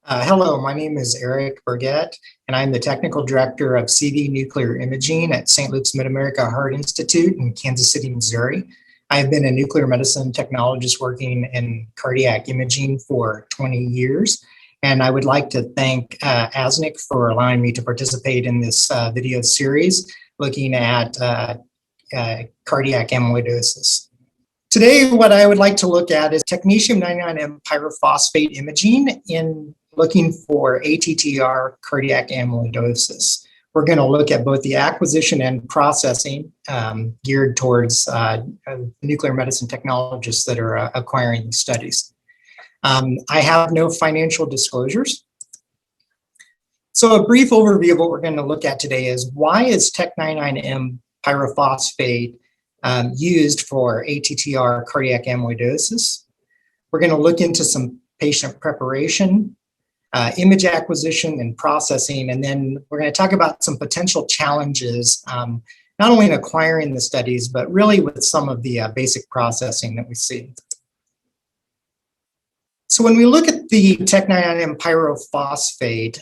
Hello, my name is Eric Burgett, and I'm the Technical Director of CV Nuclear Imaging at St. Luke's Mid-America Heart Institute in Kansas City, Missouri. I have been a nuclear medicine technologist working in cardiac imaging for 20 years, and I would like to thank ASNC for allowing me to participate in this video series looking at cardiac amyloidosis. Today, what I would like to look at is Tc99m pyrophosphate imaging in looking for ATTR cardiac amyloidosis. We're going to look at both the acquisition and processing geared towards nuclear medicine technologists that are acquiring these studies. I have no financial disclosures. So a brief overview of what we're going to look at today is why is Tc99m pyrophosphate used for ATTR cardiac amyloidosis. We're going to look into some patient preparation, image acquisition and processing, and then we're going to talk about some potential challenges, not only in acquiring the studies, but really with some of the basic processing that we see. So when we look at the Tc99m pyrophosphate,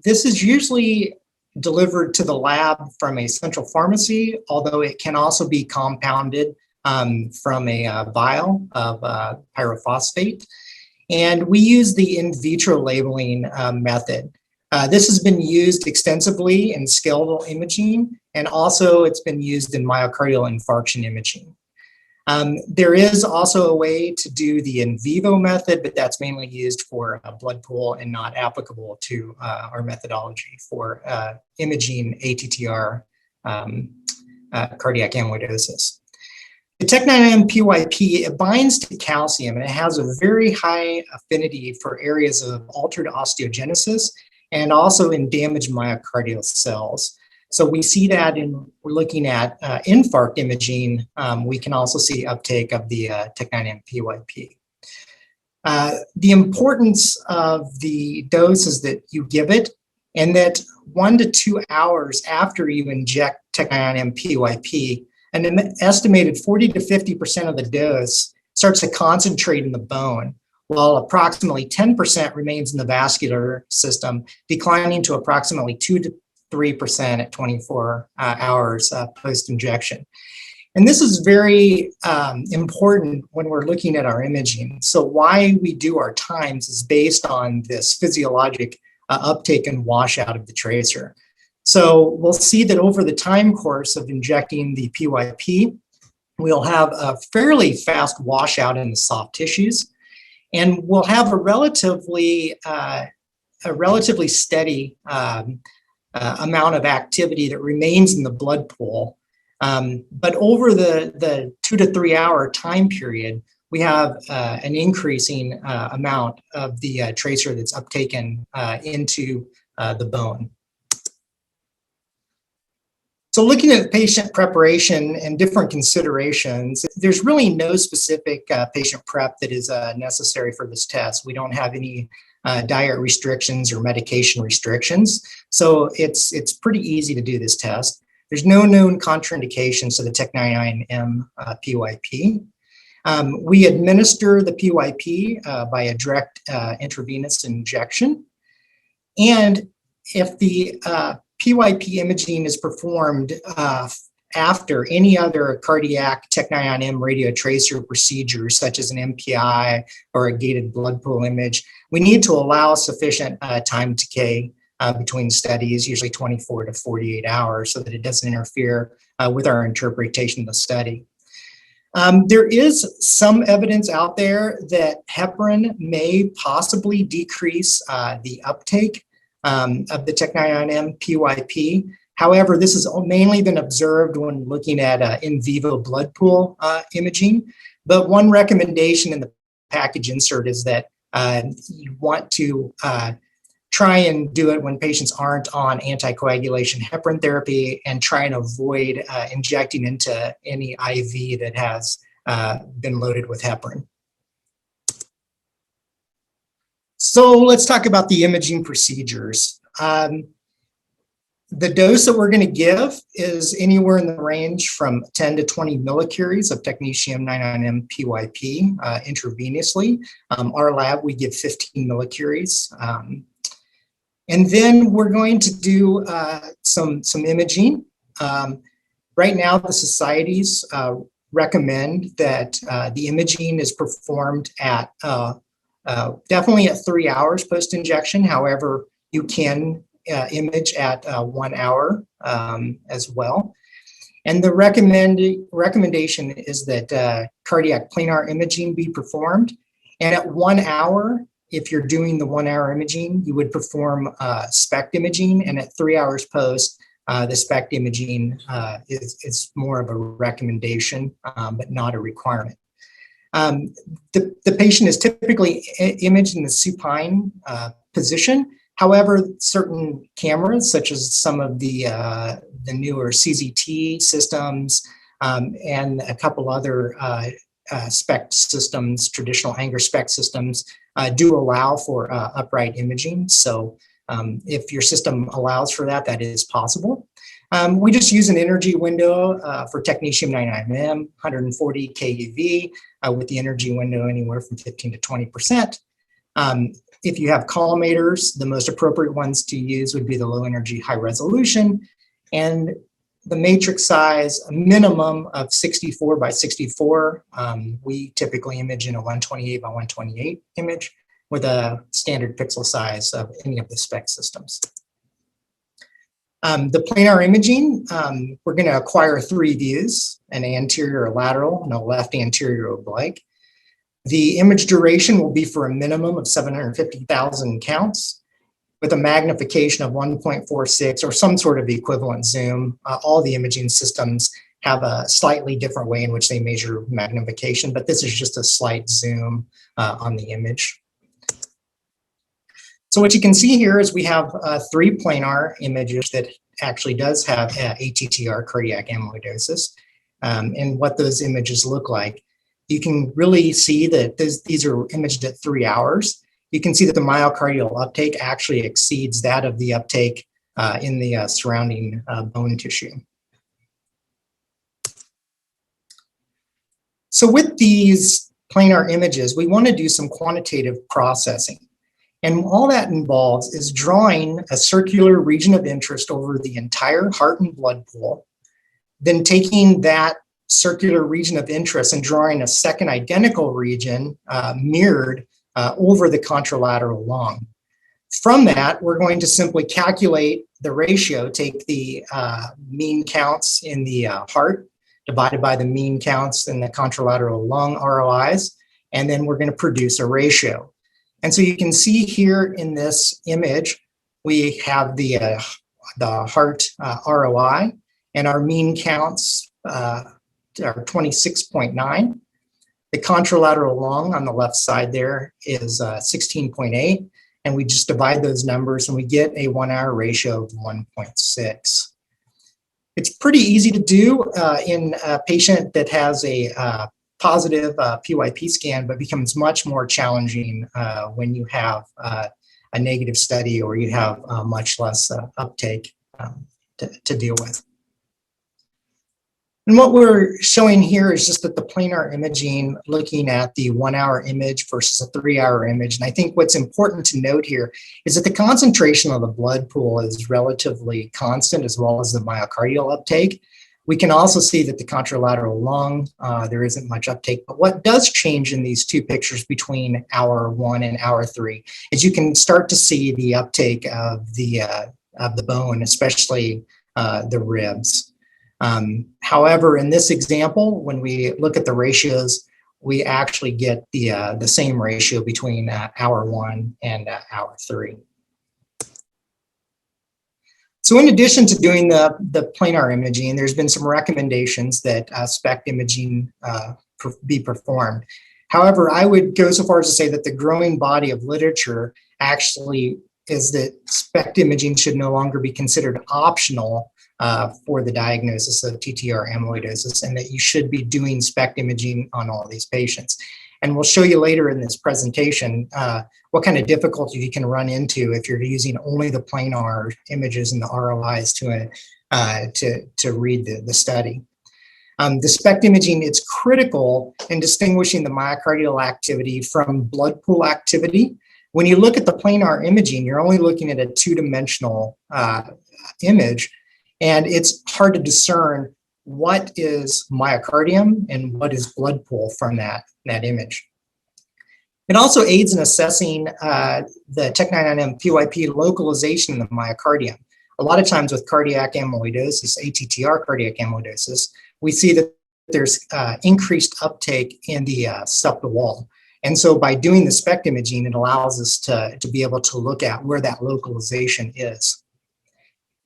this is usually delivered to the lab from a central pharmacy, although it can also be compounded from a vial of pyrophosphate. And we use the in vitro labeling method. This has been used extensively in skeletal imaging, and also it's been used in myocardial infarction imaging. There is also a way to do the in vivo method, but that's mainly used for a blood pool and not applicable to our methodology for imaging ATTR cardiac amyloidosis. The Tc99m PYP, it binds to calcium and it has a very high affinity for areas of altered osteogenesis and also in damaged myocardial cells. So we see that we're looking at infarct imaging, we can also see uptake of the Tc99m PYP. The importance of the dose is that you give it, and that 1 to 2 hours after you inject Tc99m PYP, an estimated 40 to 50% of the dose starts to concentrate in the bone, while approximately 10% remains in the vascular system, declining to approximately 2 to 3% at 24 hours post-injection. And this is very important when we're looking at our imaging. So why we do our times is based on this physiologic uptake and washout of the tracer. So we'll see that over the time course of injecting the PYP, we'll have a fairly fast washout in the soft tissues, and we'll have a relatively steady amount of activity that remains in the blood pool. But over the 2 to 3 hour time period, we have an increasing amount of the tracer that's uptaken into the bone. So looking at patient preparation and different considerations, there's really no specific patient prep that is necessary for this test. We don't have any diet restrictions or medication restrictions. So it's pretty easy to do this test. There's no known contraindications to the Tc99m PYP. We administer the PYP by a direct intravenous injection. And if the PYP imaging is performed after any other cardiac Tc99m radiotracer procedure, such as an MPI or a gated blood pool image, we need to allow sufficient time decay between studies, usually 24 to 48 hours, so that it doesn't interfere with our interpretation of the study. There is some evidence out there that heparin may possibly decrease the uptake of the Tc99m PYP. However, this has mainly been observed when looking at in vivo blood pool imaging. But one recommendation in the package insert is that you want to try and do it when patients aren't on anticoagulation heparin therapy, and try and avoid injecting into any IV that has been loaded with heparin. So let's talk about the imaging procedures. The dose that we're going to give is anywhere in the range from 10 to 20 millicuries of Tc99m PYP intravenously. Our lab, we give 15 millicuries. And then we're going to do some imaging. Right now, the societies recommend that the imaging is performed at definitely at 3 hours post-injection. However, you can image at 1 hour as well. And the recommendation is that cardiac planar imaging be performed. And at 1 hour, if you're doing the 1 hour imaging, you would perform SPECT imaging. And at 3 hours post, the SPECT imaging is more of a recommendation, but not a requirement. The patient is typically imaged in the supine position. However, certain cameras, such as some of the newer CZT systems and a couple other SPECT systems, traditional Hanger SPECT systems, do allow for upright imaging. So if your system allows for that, that is possible. We just use an energy window for technetium-99m, 140 keV, with the energy window anywhere from 15 to 20%. If you have collimators, the most appropriate ones to use would be the low energy, high resolution, and the matrix size, a minimum of 64 by 64. We typically image in a 128 by 128 image with a standard pixel size of any of the SPECT systems. The planar imaging, we're going to acquire 3 views, an anterior, a lateral, and a left anterior oblique. The image duration will be for a minimum of 750,000 counts with a magnification of 1.46 or some sort of equivalent zoom. All the imaging systems have a slightly different way in which they measure magnification, but this is just a slight zoom on the image. So what you can see here is we have 3 planar images that actually does have ATTR, cardiac amyloidosis, and what those images look like. You can really see that these are imaged at 3 hours. You can see that the myocardial uptake actually exceeds that of the uptake in the surrounding bone tissue. So with these planar images, we want to do some quantitative processing. And all that involves is drawing a circular region of interest over the entire heart and blood pool, then taking that circular region of interest and drawing a second identical region mirrored over the contralateral lung. From that, we're going to simply calculate the ratio, take the mean counts in the heart divided by the mean counts in the contralateral lung ROIs, and then we're going to produce a ratio. And so you can see here in this image, we have the heart ROI, and our mean counts are 26.9. The contralateral lung on the left side there is 16.8, and we just divide those numbers and we get a 1 hour ratio of 1.6. It's pretty easy to do in a patient that has a positive PYP scan, but becomes much more challenging when you have a negative study or you have much less uptake to deal with. And what we're showing here is just that the planar imaging, looking at the 1 hour image versus a 3 hour image. And I think what's important to note here is that the concentration of the blood pool is relatively constant, as well as the myocardial uptake. We can also see that the contralateral lung, there isn't much uptake. But what does change in these two pictures between hour 1 and hour 3 is you can start to see the uptake of the bone, especially the ribs. However, in this example, when we look at the ratios, we actually get the same ratio between hour 1 and hour 3. So in addition to doing the planar imaging, there's been some recommendations that SPECT imaging be performed. However, I would go so far as to say that the growing body of literature actually is that SPECT imaging should no longer be considered optional for the diagnosis of TTR amyloidosis, and that you should be doing SPECT imaging on all these patients. And we'll show you later in this presentation what kind of difficulty you can run into if you're using only the planar images and the ROIs to read the study. The SPECT imaging, it's critical in distinguishing the myocardial activity from blood pool activity. When you look at the planar imaging, you're only looking at a two-dimensional image, and it's hard to discern what is myocardium and what is blood pool from that image. It also aids in assessing the Tc99m PYP localization in the myocardium. A lot of times with cardiac amyloidosis, ATTR cardiac amyloidosis, we see that there's increased uptake in the septal wall. And so by doing the SPECT imaging, it allows us to be able to look at where that localization is.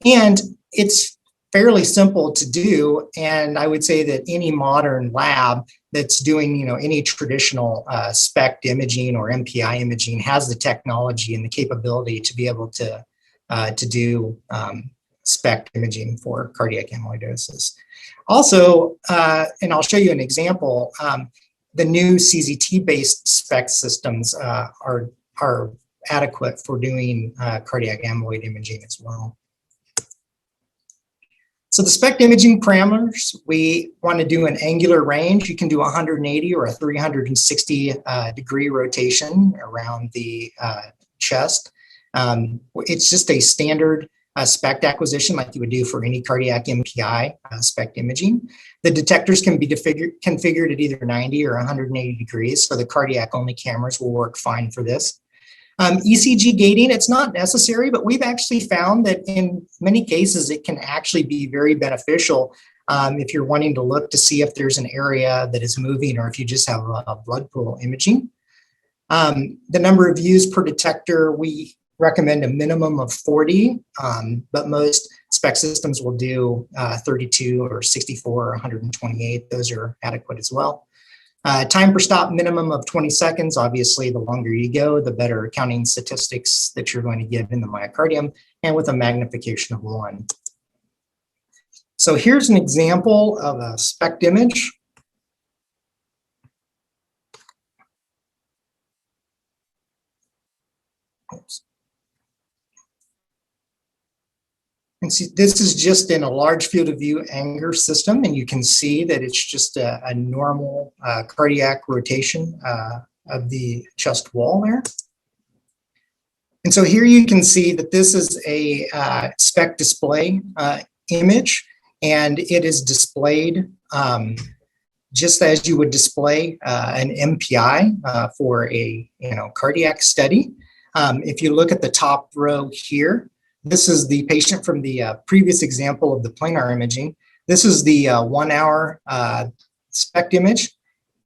And it's fairly simple to do, and I would say that any modern lab that's doing any traditional SPECT imaging or MPI imaging has the technology and the capability to be able to do SPECT imaging for cardiac amyloidosis. Also, and I'll show you an example, the new CZT-based SPECT systems are adequate for doing cardiac amyloid imaging as well. So the SPECT imaging parameters, we want to do an angular range. You can do 180 or a 360 degree rotation around the chest. It's just a standard SPECT acquisition like you would do for any cardiac MPI SPECT imaging. The detectors can be configured at either 90 or 180 degrees, so the cardiac-only cameras will work fine for this. ECG gating, it's not necessary, but we've actually found that in many cases it can actually be very beneficial if you're wanting to look to see if there's an area that is moving or if you just have a blood pool imaging. The number of views per detector, we recommend a minimum of 40, but most SPECT systems will do 32 or 64 or 128. Those are adequate as well. Time per stop minimum of 20 seconds. Obviously, the longer you go, the better counting statistics that you're going to get in the myocardium, and with a magnification of 1. So here's an example of a SPECT image. Oops. And see, this is just in a large field of view Anger system, and you can see that it's just a normal cardiac rotation of the chest wall there. And so here you can see that this is a SPECT display image, and it is displayed just as you would display an MPI for a cardiac study. If you look at the top row here, this is the patient from the previous example of the planar imaging. This is the 1 hour SPECT image,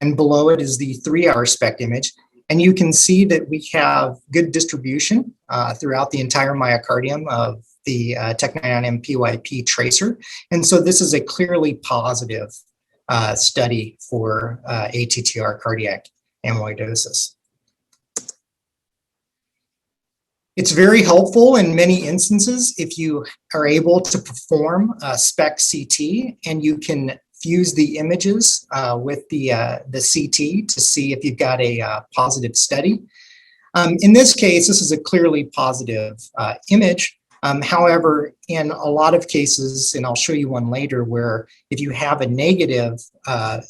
and below it is the 3 hour SPECT image. And you can see that we have good distribution throughout the entire myocardium of the Tc99m PYP tracer. And so this is a clearly positive study for ATTR cardiac amyloidosis. It's very helpful in many instances if you are able to perform SPECT CT and you can fuse the images with the CT to see if you've got a positive study. In this case, this is a clearly positive image. However, in a lot of cases, and I'll show you one later, where if you have a negative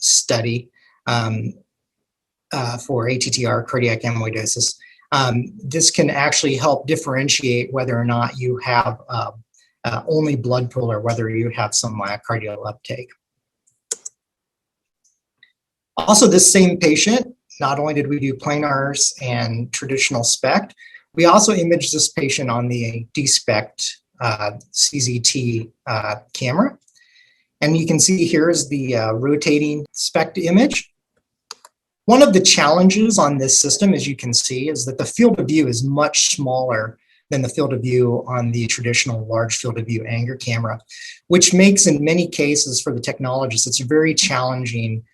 study for ATTR cardiac amyloidosis, this can actually help differentiate whether or not you have only blood pool or whether you have some myocardial uptake. Also, this same patient, not only did we do planars and traditional SPECT, we also imaged this patient on the DSPECT CZT camera. And you can see here is the rotating SPECT image. One of the challenges on this system, as you can see, is that the field of view is much smaller than the field of view on the traditional large field of view Anger camera, which makes, in many cases for the technologists, it's very challenging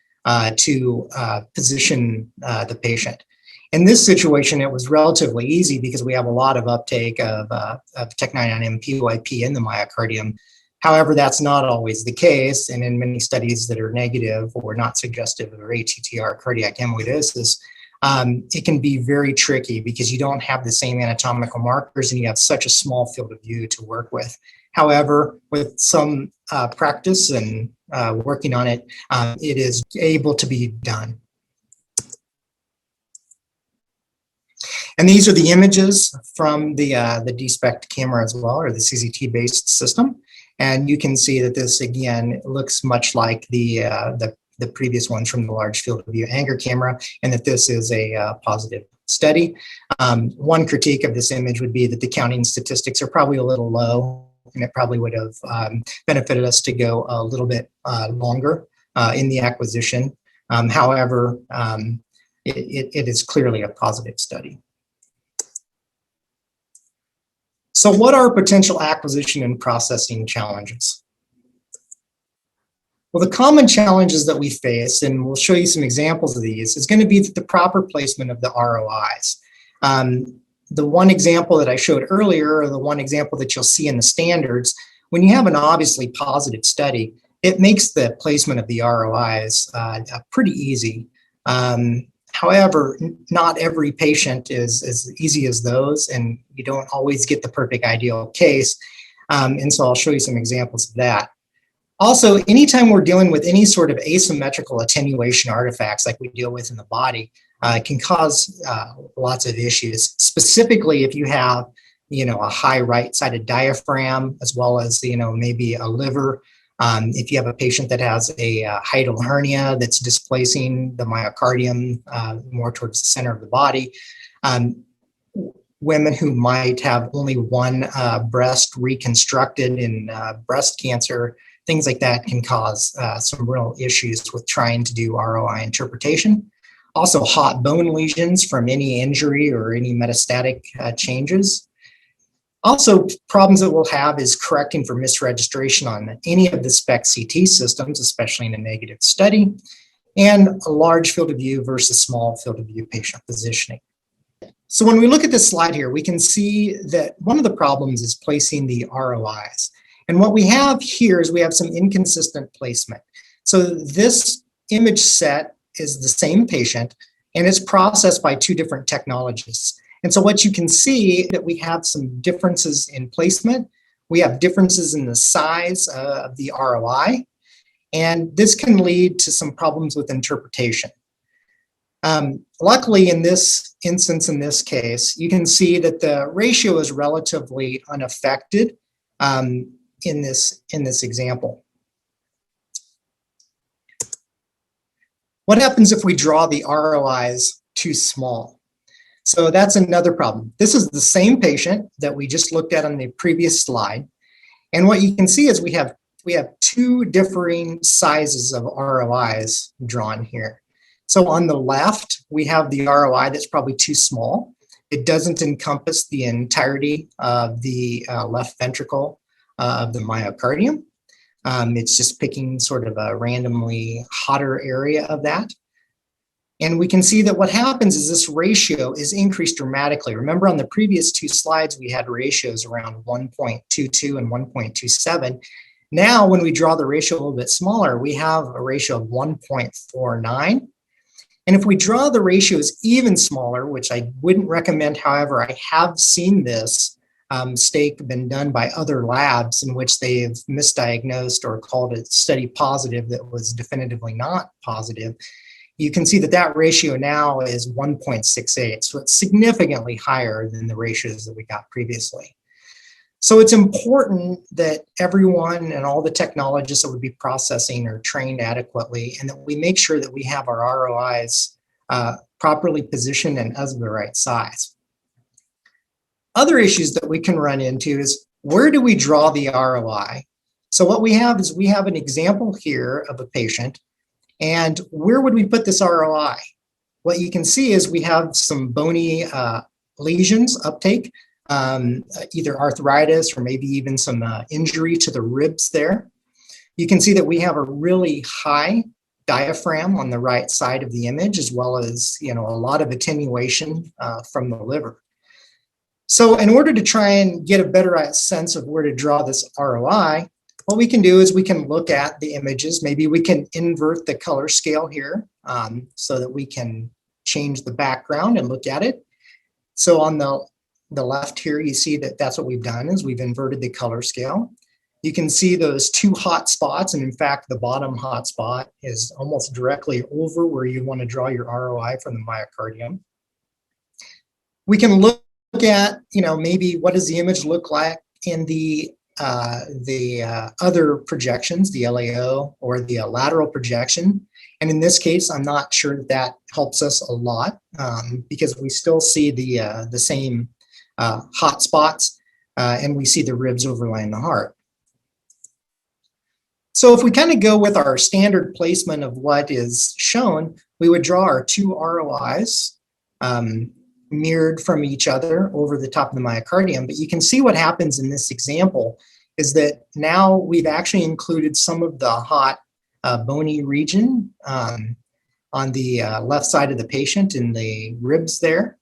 to position the patient. In this situation, it was relatively easy because we have a lot of uptake of Tc99m PYP in the myocardium. However, that's not always the case, and in many studies that are negative or not suggestive of ATTR cardiac amyloidosis, it can be very tricky because you don't have the same anatomical markers and you have such a small field of view to work with. However, with some practice and working on it, it is able to be done. And these are the images from the SPECT camera as well, or the CZT-based system. And you can see that this, again, looks much like the previous ones from the large field of view Anger camera, and that this is a positive study. One critique of this image would be that the counting statistics are probably a little low, and it probably would have benefited us to go a little bit longer in the acquisition. However, it is clearly a positive study. So what are potential acquisition and processing challenges? Well, the common challenges that we face, and we'll show you some examples of these, is going to be the proper placement of the ROIs. The one example that I showed earlier, or the one example that you'll see in the standards, when you have an obviously positive study, it makes the placement of the ROIs pretty easy. However, not every patient is as easy as those, and you don't always get the perfect ideal case. And so I'll show you some examples of that. Also, anytime we're dealing with any sort of asymmetrical attenuation artifacts like we deal with in the body, it can cause lots of issues. Specifically, if you have, a high right-sided diaphragm, as well as, maybe a liver. If you have a patient that has a hiatal hernia that's displacing the myocardium more towards the center of the body. Women who might have only one breast reconstructed in breast cancer, things like that can cause some real issues with trying to do ROI interpretation. Also, hot bone lesions from any injury or any metastatic changes. Also, problems that we'll have is correcting for misregistration on any of the SPECT CT systems, especially in a negative study, and a large field of view versus small field of view patient positioning. So when we look at this slide here, we can see that one of the problems is placing the ROIs. And what we have here is we have some inconsistent placement. So this image set is the same patient, and it's processed by two different technologists. And so what you can see that we have some differences in placement. We have differences in the size of the ROI, and this can lead to some problems with interpretation. Luckily, in this instance, in this case, you can see that the ratio is relatively unaffected in this example. What happens if we draw the ROIs too small? So that's another problem. This is the same patient that we just looked at on the previous slide. And what you can see is we have two differing sizes of ROIs drawn here. So on the left, we have the ROI that's probably too small. It doesn't encompass the entirety of the left ventricle of the myocardium. It's just picking sort of a randomly hotter area of that. And we can see that what happens is this ratio is increased dramatically. Remember on the previous two slides, we had ratios around 1.22 and 1.27. Now, when we draw the ratio a little bit smaller, we have a ratio of 1.49. And if we draw the ratios even smaller, which I wouldn't recommend, however, I have seen this mistake been done by other labs in which they've misdiagnosed or called it study positive that was definitively not positive. You can see that that ratio now is 1.68, so it's significantly higher than the ratios that we got previously. So it's important that everyone and all the technologists that would be processing are trained adequately, and that we make sure that we have our ROIs properly positioned and of the right size. Other issues that we can run into is, where do we draw the ROI? So what we have is we have an example here of a patient. And where would we put this ROI? What you can see is we have some bony lesions, uptake, either arthritis or maybe even some injury to the ribs there. You can see that we have a really high diaphragm on the right side of the image, as well as a lot of attenuation from the liver. So in order to try and get a better sense of where to draw this ROI, what we can do is we can look at the images. Maybe we can invert the color scale here so that we can change the background and look at it. So on the left here, you see that that's what we've done is we've inverted the color scale. You can see those two hot spots, and in fact, the bottom hot spot is almost directly over where you want to draw your ROI from the myocardium. We can look at, maybe what does the image look like in the other projections, the LAO or the lateral projection. And in this case, I'm not sure that helps us a lot because we still see the same hot spots and we see the ribs overlaying the heart. So if we kind of go with our standard placement of what is shown, we would draw our two ROIs mirrored from each other over the top of the myocardium. But you can see what happens in this example is that now we've actually included some of the hot bony region on the left side of the patient in the ribs there.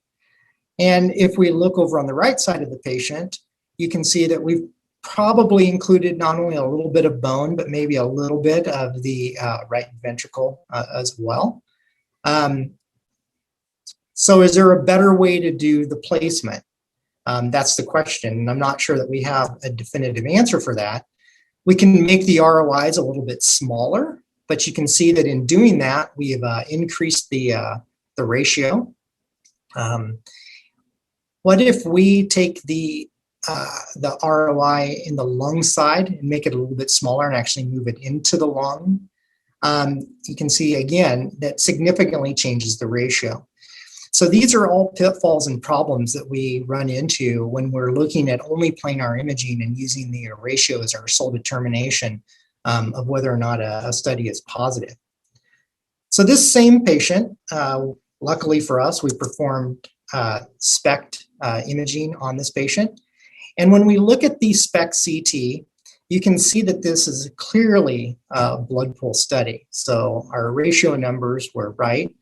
And if we look over on the right side of the patient, you can see that we've probably included not only a little bit of bone, but maybe a little bit of the right ventricle as well. So is there a better way to do the placement? That's the question. And I'm not sure that we have a definitive answer for that. We can make the ROIs a little bit smaller, but you can see that in doing that, we have increased the ratio. What if we take the ROI in the lung side and make it a little bit smaller and actually move it into the lung? You can see again that significantly changes the ratio. So these are all pitfalls and problems that we run into when we're looking at only planar imaging and using the ratio as our sole determination of whether or not a study is positive. So this same patient, luckily for us, we performed SPECT imaging on this patient. And when we look at the SPECT CT, you can see that this is clearly a blood pool study. So our ratio numbers were right.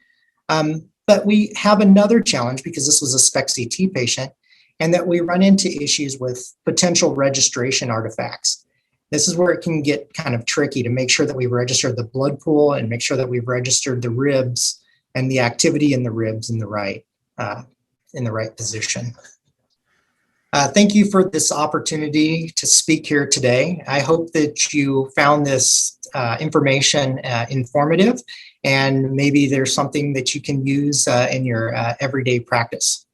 But we have another challenge because this was a SPECT CT patient and that we run into issues with potential registration artifacts. This is where it can get kind of tricky to make sure that we register the blood pool and make sure that we've registered the ribs and the activity in the ribs in the right position. Thank you for this opportunity to speak here today. I hope that you found this information informative and maybe there's something that you can use in your everyday practice.